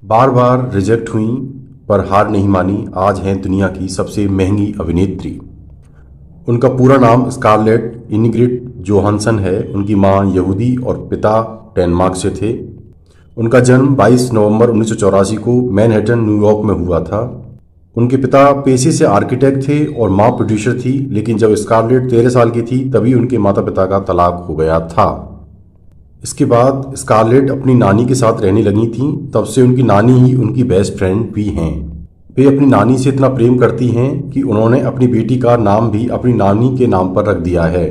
बार बार reject हुई पर हार नहीं मानी, आज हैं दुनिया की सबसे महंगी अभिनेत्री। उनका पूरा नाम स्कारलेट इनिग्रिड जोहानसन है। उनकी मां यहूदी और पिता डेनमार्क से थे। उनका जन्म 22 नवंबर 1984 को मैनहट्टन, न्यूयॉर्क में हुआ था। उनके पिता पेशे से आर्किटेक्ट थे और मां प्रोड्यूसर थी, लेकिन जब स्कारलेट 13 साल की थी तभी उनके माता पिता का तलाक हो गया था। इसके बाद स्कारलेट अपनी नानी के साथ रहने लगी थीं। तब से उनकी नानी ही उनकी बेस्ट फ्रेंड भी हैं। वे अपनी नानी से इतना प्रेम करती हैं कि उन्होंने अपनी बेटी का नाम भी अपनी नानी के नाम पर रख दिया है।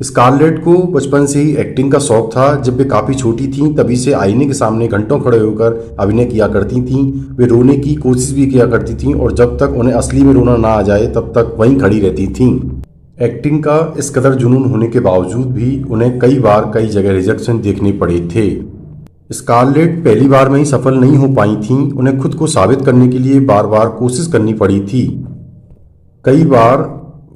स्कारलेट को बचपन से ही एक्टिंग का शौक था। जब वे काफ़ी छोटी थीं तभी से आईने के सामने घंटों खड़े होकर अभिनय किया करती थीं। वे रोने की कोशिश भी किया करती थीं और जब तक उन्हें असली में रोना ना आ जाए तब तक वहीं खड़ी रहती थीं। एक्टिंग का इस कदर जुनून होने के बावजूद भी उन्हें कई बार कई जगह रिजेक्शन देखने पड़े थे। स्कारलेट पहली बार में ही सफल नहीं हो पाई थीं। उन्हें खुद को साबित करने के लिए बार बार कोशिश करनी पड़ी थी। कई बार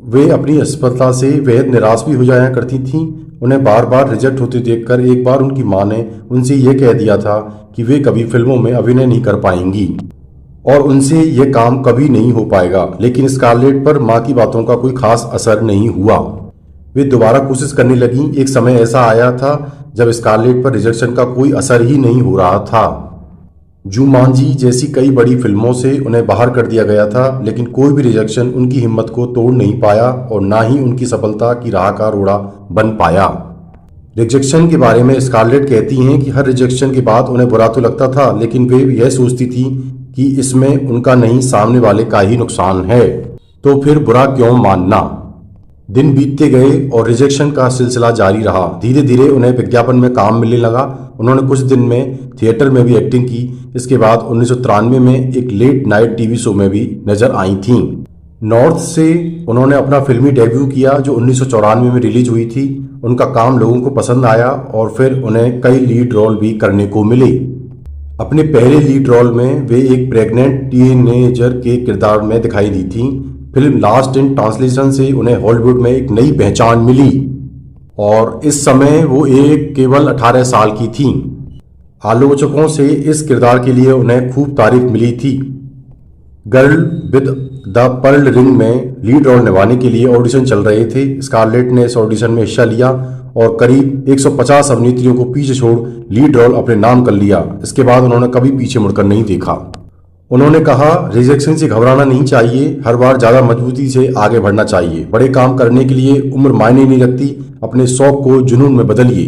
वे अपनी असफलता से बेहद निराश भी हो जाया करती थीं। उन्हें बार बार रिजेक्ट होते देखकर एक बार उनकी मां ने उनसे ये कह दिया था कि वे कभी फिल्मों में अभिनय नहीं कर पाएंगी और उनसे यह काम कभी नहीं हो पाएगा। लेकिन स्कारलेट पर मां की बातों का कोई खास असर नहीं हुआ। वे दोबारा कोशिश करने लगी। एक समय ऐसा आया था जब स्कारलेट पर रिजेक्शन का कोई असर ही नहीं हो रहा था। जुमांजी जैसी कई बड़ी फिल्मों से उन्हें बाहर कर दिया गया था, लेकिन कोई भी रिजेक्शन उनकी हिम्मत को तोड़ नहीं पाया और ना ही उनकी सफलता की राह का रोड़ा बन पाया। रिजेक्शन के बारे में स्कारलेट कहती हैं कि हर रिजेक्शन के बाद उन्हें बुरा तो लगता था, लेकिन वे यह सोचती थी कि इसमें उनका नहीं, सामने वाले का ही नुकसान है, तो फिर बुरा क्यों मानना। दिन बीतते गए और रिजेक्शन का सिलसिला जारी रहा। धीरे धीरे उन्हें विज्ञापन में काम मिलने लगा। उन्होंने कुछ दिन में थिएटर में भी एक्टिंग की। इसके बाद 1993 में एक लेट नाइट टीवी शो में भी नजर आई थीं। नॉर्थ से उन्होंने अपना फिल्मी डेब्यू किया जो 1994 में रिलीज हुई थी। उनका काम लोगों को पसंद आया और फिर उन्हें कई लीड रोल भी करने को मिले। अपने पहले लीड रोल में वे एक प्रेग्नेंट टीनेजर के किरदार में दिखाई दी थीं। फिल्म लास्ट इन ट्रांसलेशन से उन्हें हॉलीवुड में एक नई पहचान मिली और इस समय वो केवल 18 साल की थीं। आलोचकों से इस किरदार के लिए उन्हें खूब तारीफ मिली थी। Girl with the pearl ring में लीड रोल निभाने के लिए ऑडिशन चल रहे थे। स्कारलेट ने इस ऑडिशन में हिस्सा लिया और करीब 150 अभिनेत्रियों को पीछे छोड़ लीड रोल अपने नाम कर लिया। इसके बाद उन्होंने कभी पीछे मुड़कर नहीं देखा। उन्होंने कहा, रिजेक्शन से घबराना नहीं चाहिए, हर बार ज़्यादा मजबूती से आगे बढ़ना चाहिए। बड़े काम करने के लिए उम्र मायने नहीं रखती। अपने शौक को जुनून में बदलिए।